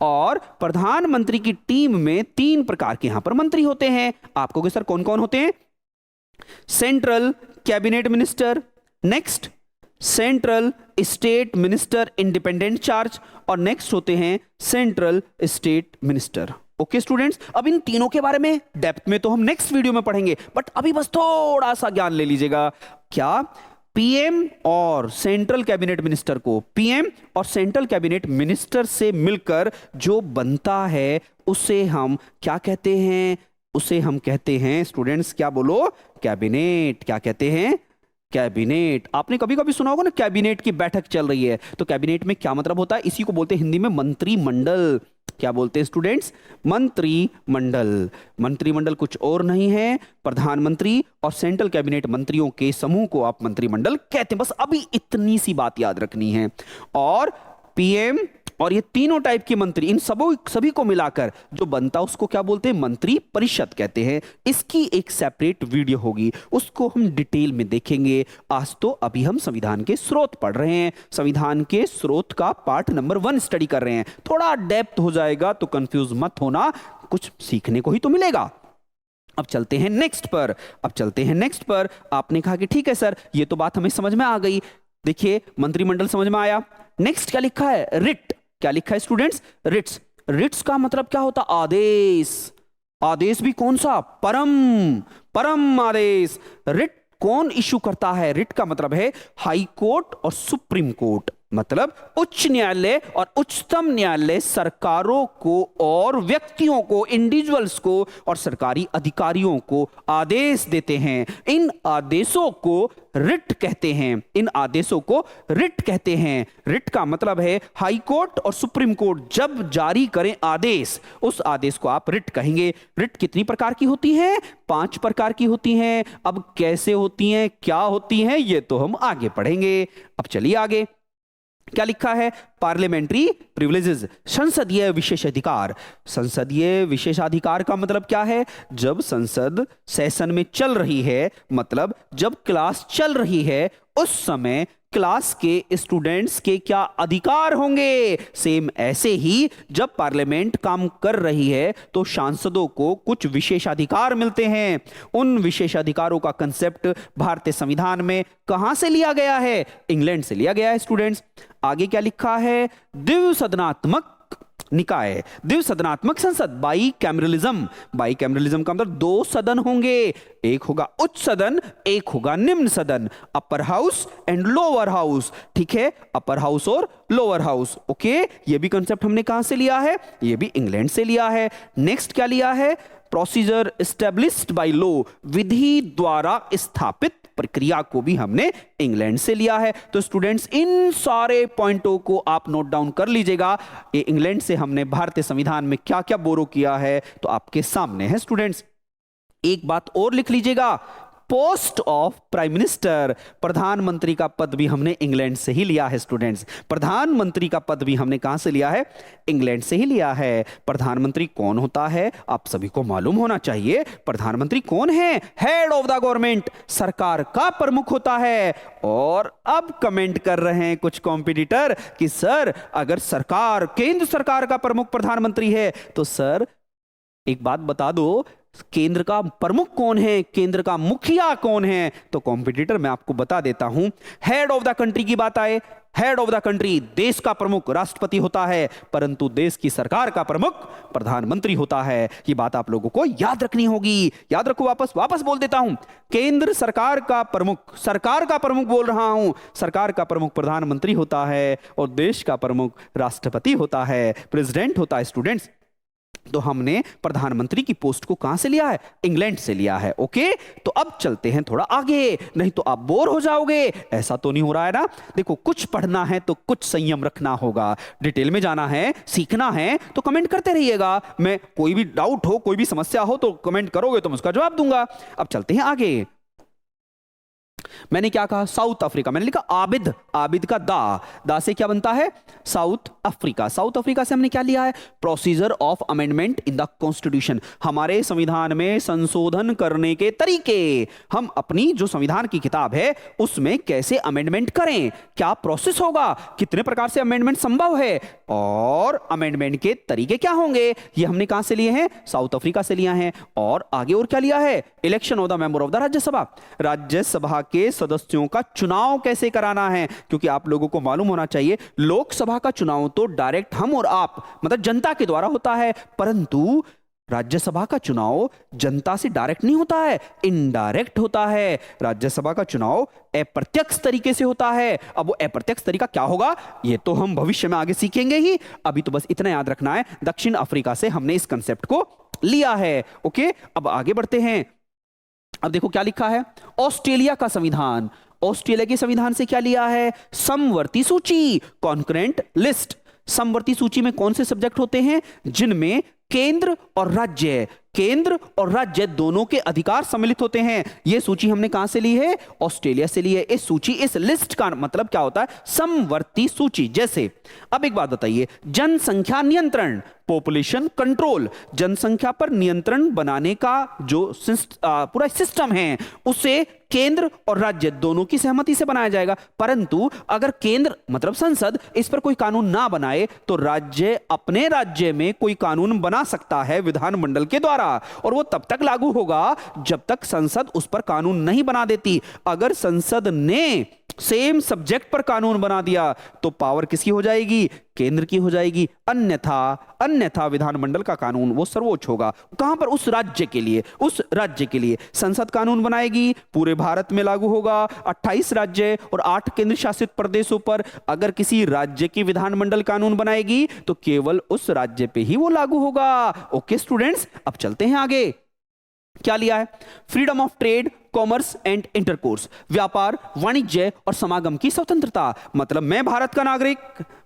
और प्रधानमंत्री की टीम में तीन प्रकार के यहां पर मंत्री होते हैं। आपको कहोगे सर कौन कौन होते हैं? Central cabinet minister, next central state minister independent charge, और नेक्स्ट होते हैं central state minister. Okay students, अब इन तीनों के बारे में डेप्थ में तो हम नेक्स्ट वीडियो में पढ़ेंगे, बट अभी बस थोड़ा सा ज्ञान ले लीजिएगा। क्या? पीएम और सेंट्रल कैबिनेट मिनिस्टर को, पीएम और सेंट्रल कैबिनेट मिनिस्टर से मिलकर जो बनता है उसे हम क्या कहते हैं? उसे हम कहते हैं स्टूडेंट्स, क्या बोलो? कैबिनेट। क्या कहते हैं? कैबिनेट। आपने कभी कभी सुना होगा ना, कैबिनेट की बैठक चल रही है, तो कैबिनेट में क्या मतलब होता है? इसी को बोलते हैं हिंदी में मंत्रिमंडल। क्या बोलते हैं स्टूडेंट्स? मंत्रिमंडल। मंत्रिमंडल कुछ और नहीं है, प्रधानमंत्री और सेंट्रल कैबिनेट मंत्रियों के समूह को आप मंत्रिमंडल कहते हैं। बस अभी इतनी सी बात याद रखनी है। और पीएम और ये तीनों टाइप के मंत्री, इन सभी को मिलाकर जो बनता है उसको क्या बोलते हैं? मंत्री परिषद कहते हैं। इसकी एक सेपरेट वीडियो होगी, उसको हम डिटेल में देखेंगे। आज तो अभी हम संविधान के स्रोत पढ़ रहे हैं, संविधान के स्रोत का पार्ट नंबर 1 स्टडी कर रहे हैं। थोड़ा डेप्थ हो जाएगा तो कंफ्यूज मत होना, कुछ सीखने को ही तो मिलेगा। अब चलते हैं नेक्स्ट पर। आपने कहा कि ठीक है सर, ये तो बात हमें समझ में आ गई। देखिए मंत्रिमंडल समझ में आया। नेक्स्ट क्या लिखा है? रिट। क्या लिखा है स्टूडेंट्स? रिट्स। रिट्स का मतलब क्या होता? आदेश। आदेश भी कौन सा? परम आदेश। रिट कौन इशू करता है? रिट का मतलब है हाई कोर्ट और सुप्रीम कोर्ट। मतलब उच्च न्यायालय और उच्चतम न्यायालय सरकारों को और व्यक्तियों को, इंडिविजुअल्स को और सरकारी अधिकारियों को आदेश देते हैं। इन आदेशों को रिट कहते हैं। रिट का मतलब है हाई कोर्ट और सुप्रीम कोर्ट जब जारी करें आदेश, उस आदेश को आप रिट कहेंगे। रिट कितनी प्रकार की होती है? 5 प्रकार की होती हैं। अब कैसे होती हैं, क्या होती हैं, ये तो हम आगे पढ़ेंगे। अब चलिए आगे। क्या लिखा है? पार्लियामेंट्री प्रिविलेजेस, संसदीय विशेषाधिकार। संसदीय विशेषाधिकार का मतलब क्या है? जब संसद सेशन में चल रही है, मतलब जब क्लास चल रही है, उस समय क्लास के स्टूडेंट्स के क्या अधिकार होंगे। सेम ऐसे ही जब पार्लियामेंट काम कर रही है तो सांसदों को कुछ विशेषाधिकार मिलते हैं। उन विशेषाधिकारों का कंसेप्ट भारतीय संविधान में कहां से लिया गया है? इंग्लैंड से लिया गया है स्टूडेंट्स। आगे क्या लिखा है? द्विसदनात्मक निकाय, द्विसदनात्मक संसद, बाई कैमरलिज्म। बाई कैमरलिज्म का मतलब दो सदन होंगे, एक होगा उच्च सदन, एक होगा निम्न सदन, upper house and lower house. ठीक है, अपर हाउस और लोअर हाउस। ओके, ये भी कंसेप्ट हमने कहां से लिया है? ये भी इंग्लैंड से लिया है। नेक्स्ट क्या लिया है? प्रोसीजर एस्टेब्लिश्ड बाय लॉ, विधि द्वारा स्थापित प्रक्रिया को भी हमने इंग्लैंड से लिया है। तो स्टूडेंट्स, इन सारे पॉइंटों को आप नोट डाउन कर लीजिएगा। ये इंग्लैंड से हमने भारतीय संविधान में क्या क्या बोरो किया है तो आपके सामने है स्टूडेंट्स। एक बात और लिख लीजिएगा, पोस्ट ऑफ प्राइम मिनिस्टर, प्रधानमंत्री का पद भी हमने इंग्लैंड से ही लिया है स्टूडेंट्स। प्रधानमंत्री का पद भी हमने कहां से लिया है? इंग्लैंड से ही लिया है। प्रधानमंत्री कौन होता है आप सभी को मालूम होना चाहिए। प्रधानमंत्री कौन है? हेड ऑफ द गवर्नमेंट, सरकार का प्रमुख होता है। और अब कमेंट कर रहे हैं कुछ कॉम्पिटिटर कि सर अगर सरकार, केंद्र सरकार का प्रमुख प्रधानमंत्री है तो सर एक बात बता दो, केंद्र का प्रमुख कौन है, केंद्र का मुखिया कौन है? तो कॉम्पिटिटर मैं आपको बता देता हूं। हेड ऑफ द कंट्री की बात आए, हेड ऑफ द कंट्री, देश का प्रमुख राष्ट्रपति होता है, परंतु देश की सरकार का प्रमुख प्रधानमंत्री होता है। ये बात आप लोगों को याद रखनी होगी। याद रखो, वापस बोल देता हूं। केंद्र सरकार का प्रमुख, सरकार का प्रमुख बोल रहा हूं, सरकार का प्रमुख प्रधानमंत्री होता है और देश का प्रमुख राष्ट्रपति होता है, प्रेसिडेंट होता है स्टूडेंट्स। तो हमने प्रधानमंत्री की पोस्ट को कहां से लिया है? इंग्लैंड से लिया है। ओके, तो अब चलते हैं थोड़ा आगे, नहीं तो आप बोर हो जाओगे। ऐसा तो नहीं हो रहा है ना? देखो, कुछ पढ़ना है तो कुछ संयम रखना होगा, डिटेल में जाना है, सीखना है तो कमेंट करते रहिएगा। मैं कोई भी डाउट हो, कोई भी समस्या हो तो कमेंट करोगे तो मैं उसका जवाब दूंगा। अब चलते हैं आगे। मैंने क्या कहा? South Africa. मैंने लिखा आबिद, आबिद का दा से क्या बनता है? South Africa. साउथ अफ्रीका से हमने क्या लिया है? Procedure of amendment in the constitution, हमारे संविधान में संशोधन करने के तरीके। हम अपनी जो संविधान की किताब है उसमें कैसे अमेंडमेंट करें, क्या प्रोसेस होगा, कितने प्रकार से अमेंडमेंट संभव है और अमेंडमेंट के तरीके क्या होंगे, ये हमने कहां से लिए हैं? साउथ अफ्रीका से लिया है। और आगे और क्या लिया है? Election of the member of the Rajya Sabha, Rajya Sabha के सदस्यों का चुनाव कैसे कराना है, क्योंकि आप लोगों को मालूम होना चाहिए लोकसभा का चुनाव तो डायरेक्ट हम और आप मतलब जनता के द्वारा होता है, परंतु राज्यसभा का चुनाव जनता से डायरेक्ट नहीं होता है, इनडायरेक्ट होता है। राज्यसभा का चुनाव अप्रत्यक्ष तरीके से होता है। अब वो अप्रत्यक्ष तरीका क्या होगा ये तो हम भविष्य में आगे सीखेंगे ही, अभी तो बस इतना याद रखना है, दक्षिण अफ्रीका से हमने इस कंसेप्ट को लिया है। ओके, अब आगे बढ़ते हैं। अब देखो क्या लिखा है? ऑस्ट्रेलिया का संविधान, ऑस्ट्रेलिया के संविधान से क्या लिया है? समवर्ती सूची, कॉन्करेंट लिस्ट। समवर्ती सूची में कौन से सब्जेक्ट होते हैं? जिनमें केंद्र और राज्य, केंद्र और राज्य दोनों के अधिकार सम्मिलित होते हैं। यह सूची हमने कहां से ली है? ऑस्ट्रेलिया से ली है। इस सूची, इस लिस्ट का मतलब क्या होता है? समवर्ती सूची। जैसे अब एक बात बताइए, जनसंख्या नियंत्रण, पॉपुलेशन कंट्रोल, जनसंख्या पर नियंत्रण बनाने का जो पूरा सिस्टम है उसे केंद्र और राज्य दोनों की सहमति से बनाया जाएगा। परंतु अगर केंद्र मतलब संसद इस पर कोई कानून ना बनाए तो राज्य अपने राज्य में कोई कानून बना सकता है विधानमंडल के द्वारा, और वो तब तक लागू होगा जब तक संसद उस पर कानून नहीं बना देती। अगर संसद ने सेम सब्जेक्ट पर कानून बना दिया तो पावर किसकी हो जाएगी? केंद्र की हो जाएगी। अन्यथा विधानमंडल का कानून वो सर्वोच्च होगा। कहां पर? उस राज्य के लिए, उस राज्य के लिए संसद कानून बनाएगी, पूरे भारत में लागू होगा। 28 राज्य और 8 केंद्र शासित प्रदेशों पर अगर किसी राज्य की विधानमंडल कानून बनाएगी तो केवल उस राज्य पे ही वो लागू होगा। ओके स्टूडेंट्स, अब चलते हैं आगे। क्या लिया है? Freedom of trade, commerce and intercourse, व्यापार, वाणिज्य और समागम की स्वतंत्रता। मतलब मैं भारत का नागरिक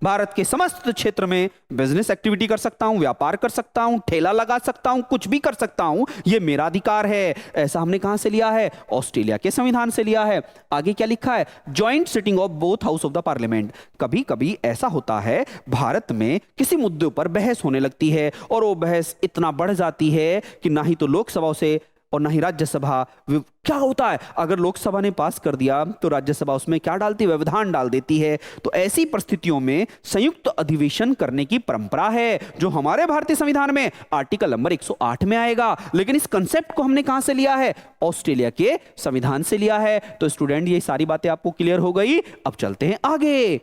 भारत के समस्त क्षेत्र में बिजनेस एक्टिविटी कर सकता हूं, व्यापार कर सकता हूं, ठेला लगा सकता हूं, कुछ भी कर सकता हूं, यह मेरा अधिकार है। ऐसा हमने कहां से लिया है? ऑस्ट्रेलिया के संविधान से लिया है। आगे क्या लिखा है? Joint sitting of both house of the parliament. कभी कभी ऐसा होता है भारत में किसी मुद्दे पर बहस होने लगती है और वो बहस इतना बढ़ जाती है कि ना ही तो लोकसभा से और ना ही राज्यसभा, क्या होता है अगर लोकसभा ने पास कर दिया तो राज्यसभा उसमें क्या डालती है? व्यवधान डाल देती है। तो ऐसी परिस्थितियों में संयुक्त अधिवेशन करने की परंपरा है जो हमारे भारतीय संविधान में आर्टिकल नंबर 108 में आएगा। लेकिन इस कंसेप्ट को हमने कहां से लिया है? ऑस्ट्रेलिया के संविधान से लिया है। तो स्टूडेंट ये सारी बातें आपको क्लियर हो गई। अब चलते हैं आगे।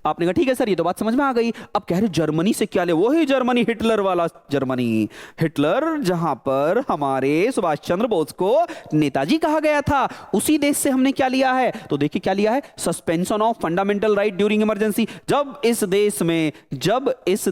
आपने कहा ठीक है सर ये तो बात समझ में आ गई। अब कह रहे जर्मनी से क्या ले? वो ही जर्मनी, हिटलर वाला जर्मनी। हिटलर जहां पर हमारे सुभाष चंद्र बोस को नेताजी कहा गया था, उसी देश से हमने क्या लिया है? तो देखिए क्या लिया है? Suspension of fundamental right during emergency. जब इस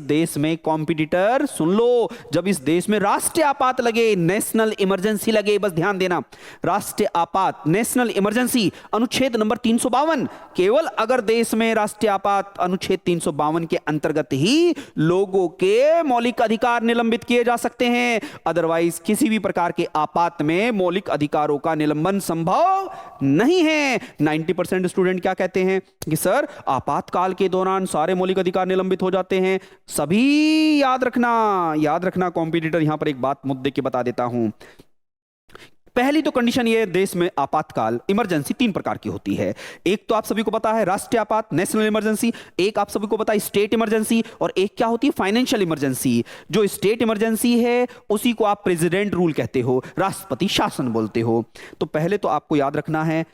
देश में कॉम्पिटिटर, सुन लो, जब इस देश में राष्ट्रीय आपात लगे, नेशनल इमरजेंसी लगे, बस ध्यान देना, राष्ट्रीय आपात, नेशनल इमरजेंसी, अनुच्छेद नंबर 352, केवल अगर देश में राष्ट्रीय आपात अनुच्छेद 352 के अंतर्गत ही लोगों के मौलिक अधिकार निलंबित किए जा सकते हैं। अदरवाइज किसी भी प्रकार के आपात में मौलिक अधिकारों का निलंबन संभव नहीं है। 90% स्टूडेंट क्या कहते हैं कि सर आपातकाल के दौरान सारे मौलिक अधिकार निलंबित हो जाते हैं। सभी याद रखना कॉम्पिटिटर, यहां पर एक बात मुद्दे की बता देता हूं। पहली तो कंडीशन ये, देश में आपातकाल, इमरजेंसी 3 प्रकार की होती है। एक तो आप सभी को पता है राष्ट्रीय आपात, नेशनल इमरजेंसी, एक आप सभी को पता है स्टेट इमरजेंसी, और एक क्या होती है? Financial emergency. जो स्टेट इमरजेंसी है उसी को आप प्रेसिडेंट रूल कहते हो, राष्ट्रपति शासन बोलते हो। तो पहले तो आपको याद रखना है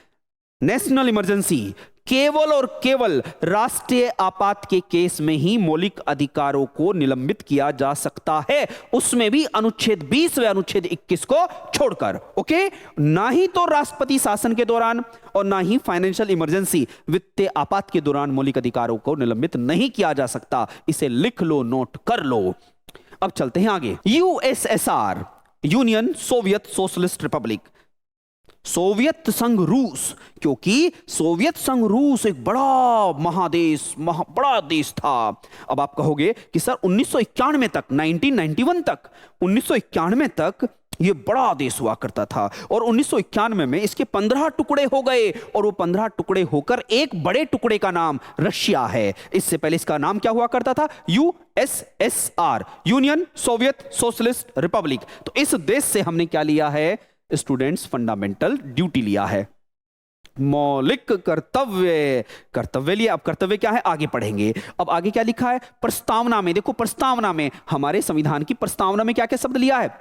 नेशनल इमरजेंसी केवल और केवल राष्ट्रीय आपात के केस में ही मौलिक अधिकारों को निलंबित किया जा सकता है, उसमें भी अनुच्छेद 20 व अनुच्छेद 21 को छोड़कर। ओके, ना ही तो राष्ट्रपति शासन के दौरान और ना ही फाइनेंशियल इमरजेंसी, वित्तीय आपात के दौरान मौलिक अधिकारों को निलंबित नहीं किया जा सकता। इसे लिख लो, नोट कर लो। अब चलते हैं आगे। USSR, union Soviet socialist Republic, Soviet संघ रूस, क्योंकि सोवियत संघ रूस एक बड़ा महादेश, बड़ा देश था। अब आप कहोगे कि सर 1991 तक, 1991 तक, 1991 तक ये बड़ा देश हुआ करता था और 1991 में इसके 15 टुकड़े हो गए और वो 15 टुकड़े होकर एक बड़े टुकड़े का नाम रशिया है। इससे पहले इसका नाम क्या हुआ करता था? USSR, union Soviet socialist Republic. तो इस देश से हमने क्या लिया है स्टूडेंट्स? फंडामेंटल ड्यूटी लिया है, मौलिक कर्तव्य लिया। अब कर्तव्य क्या है आगे पढ़ेंगे। अब आगे क्या लिखा है? प्रस्तावना में देखो, प्रस्तावना में हमारे संविधान की प्रस्तावना में क्या क्या शब्द लिया है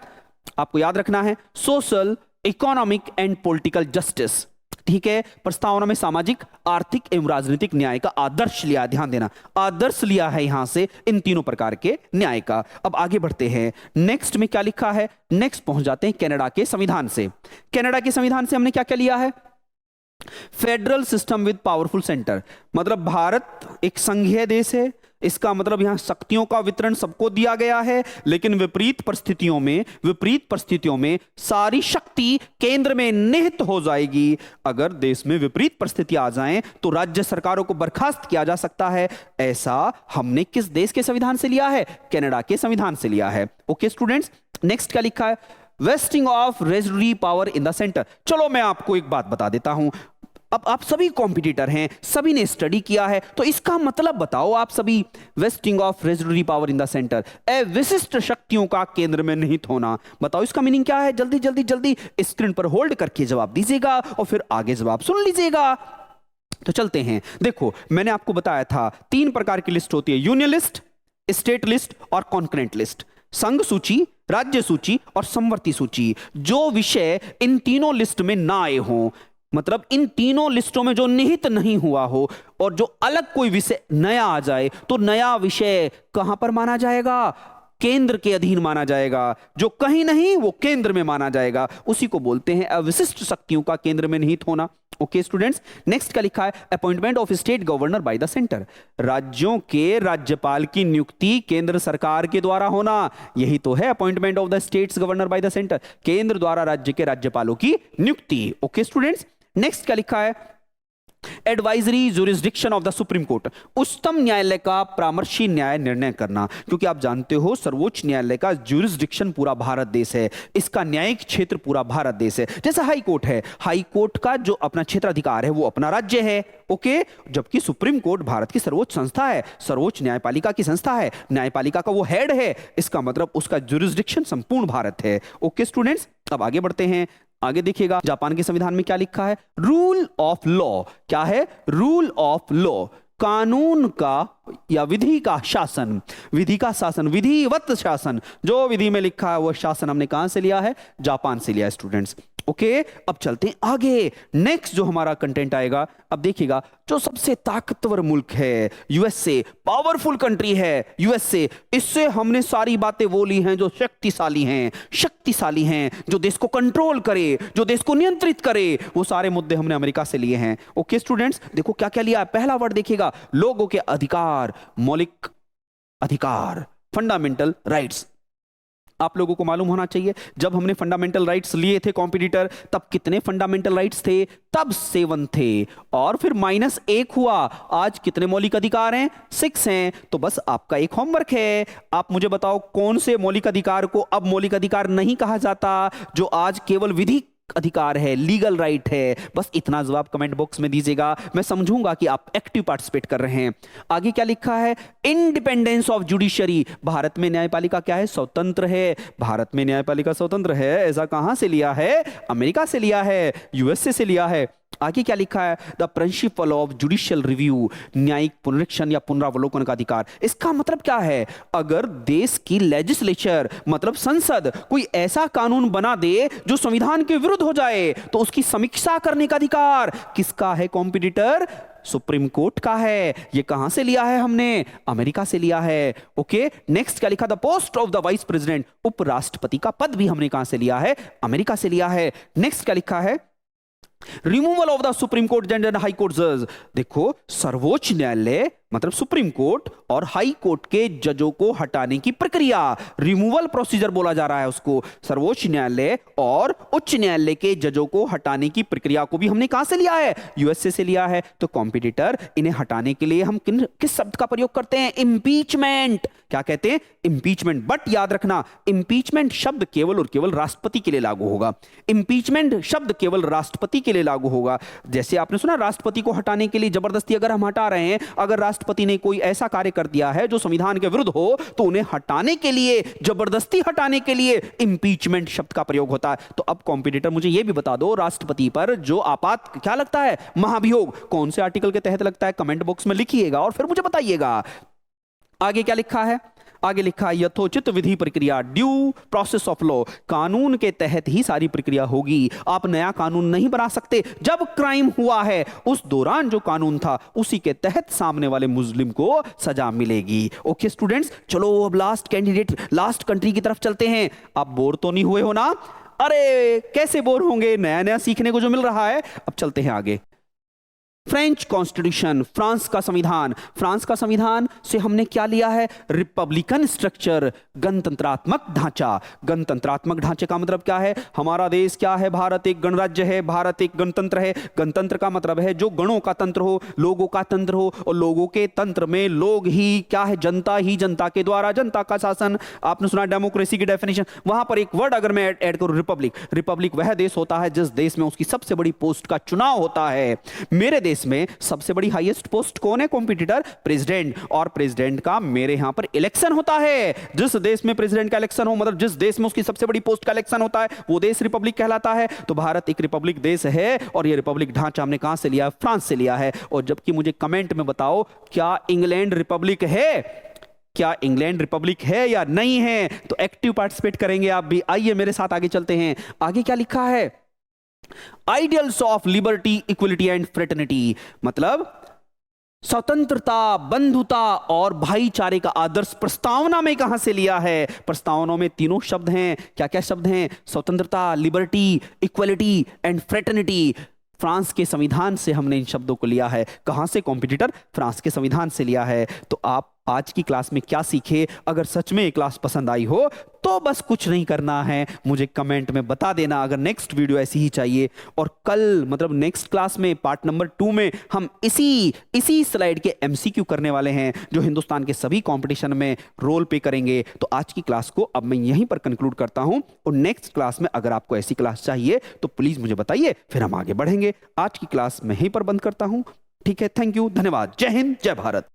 आपको याद रखना है? Social, economic and political justice. ठीक है, प्रस्तावना में सामाजिक, आर्थिक एवं राजनीतिक न्याय का आदर्श लिया, ध्यान देना, आदर्श लिया है यहां से इन तीनों प्रकार के न्याय का। अब आगे बढ़ते हैं, नेक्स्ट में क्या लिखा है? नेक्स्ट पहुंच जाते हैं कनाडा के संविधान से। कनाडा के संविधान से हमने क्या क्या लिया है? Federal system with powerful centre, मतलब भारत एक संघीय देश है, इसका मतलब यहां शक्तियों का वितरण सबको दिया गया है, लेकिन विपरीत परिस्थितियों में सारी शक्ति केंद्र में निहित हो जाएगी। अगर देश में विपरीत परिस्थिति आ जाएं तो राज्य सरकारों को बर्खास्त किया जा सकता है। ऐसा हमने किस देश के संविधान से लिया है? कनाडा के संविधान से लिया है। ओके स्टूडेंट्स, नेक्स्ट क्या लिखा है? Wasting of residuary power in the centre. चलो मैं आपको एक बात बता देता हूं। अब आप सभी कॉम्पिटिटर हैं, सभी ने स्टडी किया है, तो इसका मतलब बताओ आप सभी। Wasting of residuary power in the centre, विशिष्ट शक्तियों का केंद्र में निहित होना। बताओ इसका मीनिंग क्या है? जल्दी जल्दी जल्दी स्क्रीन पर होल्ड करके जवाब दीजिएगा और फिर आगे जवाब सुन लीजिएगा। तो चलते हैं। देखो मैंने आपको बताया था 3 प्रकार की लिस्ट होती है, यूनियन लिस्ट, स्टेट लिस्ट और कॉन्करेंट लिस्ट। संघ सूची, राज्य सूची और समवर्ती सूची। जो विषय इन तीनों लिस्ट में ना आए हों, मतलब इन तीनों लिस्टों में जो निहित नहीं हुआ हो और जो अलग कोई विषय नया आ जाए, तो नया विषय कहां पर माना जाएगा? केंद्र के अधीन माना जाएगा, जो कहीं नहीं वो केंद्र में माना जाएगा, उसी को बोलते हैं अविशिष्ट शक्तियों का केंद्र में निहित होना। ओके स्टूडेंट्स, नेक्स्ट क्या लिखा है, appointment of state governor by the centre, राज्यों के राज्यपाल की नियुक्ति केंद्र सरकार के द्वारा होना, यही तो है appointment of the states governor by the centre, केंद्र द्वारा राज्य के राज्यपालों की नियुक्ति। ओके स्टूडेंट्स, नेक्स्ट क्या लिखा है, advisory jurisdiction of the supreme court, उच्चतम न्यायालय का परामर्शी न्याय निर्णय करना, क्योंकि आप जानते हो सर्वोच्च न्यायालय का जुरिस्डिक्शन पूरा भारत देश है, इसका न्यायिक क्षेत्र पूरा भारत देश है। जैसे हाई कोर्ट है, हाई कोर्ट का जो अपना क्षेत्राधिकार है वो अपना राज्य है, ओके, जबकि सुप्रीम कोर्ट भारत की सर्वोच्च संस्था है, सर्वोच्च न्यायपालिका की संस्था है, न्यायपालिका का वो हेड है, इसका मतलब उसका जुरिस्डिक्शन संपूर्ण भारत है। ओके स्टूडेंट्स, अब आगे बढ़ते हैं। आगे देखिएगा जापान के संविधान में क्या लिखा है, रूल ऑफ लॉ, क्या है, रूल ऑफ लॉ, कानून का या विधि का शासन, विधि का शासन, विधिवत शासन, जो विधि में लिखा है वह शासन हमने कहां से लिया है, जापान से लिया है स्टूडेंट्स। ओके, अब चलते हैं आगे, नेक्स्ट जो हमारा कंटेंट आएगा, अब देखिएगा, जो सबसे ताकतवर मुल्क है यूएसए, पावरफुल कंट्री है यूएसए, इससे हमने सारी बातें वो ली हैं जो शक्तिशाली हैं, शक्तिशाली हैं, जो देश को कंट्रोल करे, जो देश को नियंत्रित करे, वो सारे मुद्दे हमने अमेरिका से लिए हैं। ओके स्टूडेंट्स, देखो क्या क्या लिया है, पहला वर्ड देखिएगा, लोगों के अधिकार, मौलिक अधिकार, फंडामेंटल राइट्स। आप लोगों को मालूम होना चाहिए, जब हमने फंडामेंटल राइट्स लिए थे कॉम्पिटिटर, तब कितने फंडामेंटल राइट्स थे, तब 7 थे, और फिर -1 हुआ, आज कितने मौलिक अधिकार हैं, 6 हैं। तो बस आपका एक होमवर्क है, आप मुझे बताओ कौन से मौलिक अधिकार को अब मौलिक अधिकार नहीं कहा जाता, जो आज केवल विधि अधिकार है, लीगल राइट है। बस इतना जवाब कमेंट बॉक्स में दीजिएगा, मैं समझूंगा कि आप एक्टिव पार्टिसिपेट कर रहे हैं। आगे क्या लिखा है, इंडिपेंडेंस ऑफ जुडिशरी, भारत में न्यायपालिका क्या है, स्वतंत्र है, भारत में न्यायपालिका स्वतंत्र है, ऐसा कहां से लिया है, अमेरिका से लिया है, यूएसए से लिया है। आगे क्या लिखा है, the principle of judicial review, न्यायिक पुनरीक्षण या पुनरावलोकन का अधिकार। इसका मतलब क्या है, अगर देश की लेजिस्लेचर मतलब संसद कोई ऐसा कानून बना दे जो संविधान के विरुद्ध हो जाए, तो उसकी समीक्षा करने का अधिकार किसका है, कॉम्पिटिटर, सुप्रीम कोर्ट का है। ये कहां से लिया है हमने, अमेरिका से लिया है। ओके, नेक्स्ट क्या लिखा, the post of the vice president, उपराष्ट्रपति का पद भी हमने कहां से लिया है, अमेरिका से लिया है। नेक्स्ट क्या लिखा है, removal of the supreme court जज एंड हाई कोर्ट जज, देखो सर्वोच्च न्यायालय मतलब सुप्रीम कोर्ट और हाई कोर्ट के जजों को हटाने की प्रक्रिया, रिमूवल प्रोसीजर बोला जा रहा है उसको, सर्वोच्च न्यायालय और उच्च न्यायालय के जजों को हटाने की प्रक्रिया को भी हमने कहां से लिया है, यूएसए से लिया है। तो कॉम्पिटिटर, इन्हें हटाने के लिए हम किस शब्द का प्रयोग करते हैं, इंपीचमेंट। क्या कहते हैं, इंपीचमेंट। बट याद रखना, इंपीचमेंट शब्द केवल और केवल राष्ट्रपति के लिए लागू होगा, इंपीचमेंट शब्द केवल राष्ट्रपति के लिए लागू होगा। जैसे आपने सुना, राष्ट्रपति को हटाने के लिए जबरदस्ती अगर हम हटा रहे हैं, अगर राष्ट्रपति ने कोई ऐसा कार्य कर दिया है जो संविधान के विरुद्ध हो, तो उन्हें हटाने के लिए, जबरदस्ती हटाने के लिए इंपीचमेंट शब्द का प्रयोग होता है। तो अब कॉम्पिटिटर मुझे यह भी बता दो, राष्ट्रपति पर जो आपात क्या लगता है, महाभियोग, कौन से आर्टिकल के तहत लगता है, कमेंट बॉक्स में लिखिएगा और फिर मुझे बताइएगा। आगे क्या लिखा है, आगे लिखा है यथोचित विधि प्रक्रिया, ड्यू प्रोसेस ऑफ लॉ, कानून के तहत ही सारी प्रक्रिया होगी, आप नया कानून नहीं बना सकते। जब क्राइम हुआ है उस दौरान जो कानून था उसी के तहत सामने वाले मुजलिम को सजा मिलेगी। ओके स्टूडेंट्स, चलो अब लास्ट कैंडिडेट, लास्ट कंट्री की तरफ चलते हैं। आप बोर तो नहीं हुए हो ना, अरे कैसे बोर होंगे, नया नया सीखने को जो मिल रहा है। अब चलते हैं आगे, फ्रेंच कॉन्स्टिट्यूशन, फ्रांस का संविधान। फ्रांस का संविधान से हमने क्या लिया है, रिपब्लिकन स्ट्रक्चर, गणतंत्रात्मक ढांचा। गणतंत्रात्मक ढांचे का मतलब क्या है, हमारा देश क्या है, भारत एक गणराज्य है, भारत एक गणतंत्र है। गणतंत्र का मतलब है जो गणों का तंत्र हो, लोगों का तंत्र हो, और लोगों के तंत्र में लोग ही क्या है, जनता ही, जनता के द्वारा जनता का शासन। आपने सुना डेमोक्रेसी की डेफिनेशन, वहां पर एक वर्ड अगर मैं ऐड करूं, रिपब्लिक। रिपब्लिक वह देश होता है जिस देश में उसकी सबसे बड़ी पोस्ट का चुनाव होता है। मेरे देश में सबसे बड़ी हाईएस्ट पोस्ट कौन है, कॉम्पिटिटर, प्रेसिडेंट। और प्रेसिडेंट का मेरे यहां पर इलेक्शन होता है। जिस देश में प्रेसिडेंट का इलेक्शन हो, मतलब जिस देश में उसकी सबसे बड़ी पोस्ट का इलेक्शन होता है, वो देश रिपब्लिक कहलाता है। तो भारत एक रिपब्लिक देश है, और ये रिपब्लिक ढांचा हमने कहां से लिया, फ्रांस से लिया है। और जबकि मुझे कमेंट में बताओ, क्या इंग्लैंड रिपब्लिक है, क्या इंग्लैंड रिपब्लिक है या नहीं है, तो एक्टिव पार्टिसिपेट करेंगे आप भी। आइए मेरे साथ आगे चलते हैं। आगे क्या लिखा है, ideals of liberty, equality and fraternity, मतलब स्वतंत्रता, बंधुता और भाईचारे का आदर्श प्रस्तावना में कहां से लिया है? प्रस्तावना में तीनों शब्द हैं। क्या क्या शब्द हैं? स्वतंत्रता, liberty, equality and fraternity. France के संविधान से हमने इन शब्दों को लिया है। कहां से कॉम्पिटिटर? फ्रांस के संविधान से लिया है। तो आप आज की क्लास में क्या सीखे? अगर सच में ये क्लास पसंद आई हो तो बस कुछ नहीं करना है, मुझे कमेंट में बता देना अगर नेक्स्ट वीडियो ऐसी ही चाहिए। और कल मतलब नेक्स्ट क्लास में पार्ट नंबर 2 में हम इसी स्लाइड के एमसीक्यू करने वाले हैं जो हिंदुस्तान के सभी कंपटीशन में रोल पे करेंगे। तो आज की क्लास को अब मैं यहीं पर कंक्लूड करता हूं और नेक्स्ट क्लास में अगर आपको ऐसी क्लास चाहिए तो प्लीज मुझे बताइए, फिर हम आगे बढ़ेंगे। आज की क्लास मैं यहीं पर बंद करता हूं। ठीक है, थैंक यू, धन्यवाद, जय हिंद, जय भारत।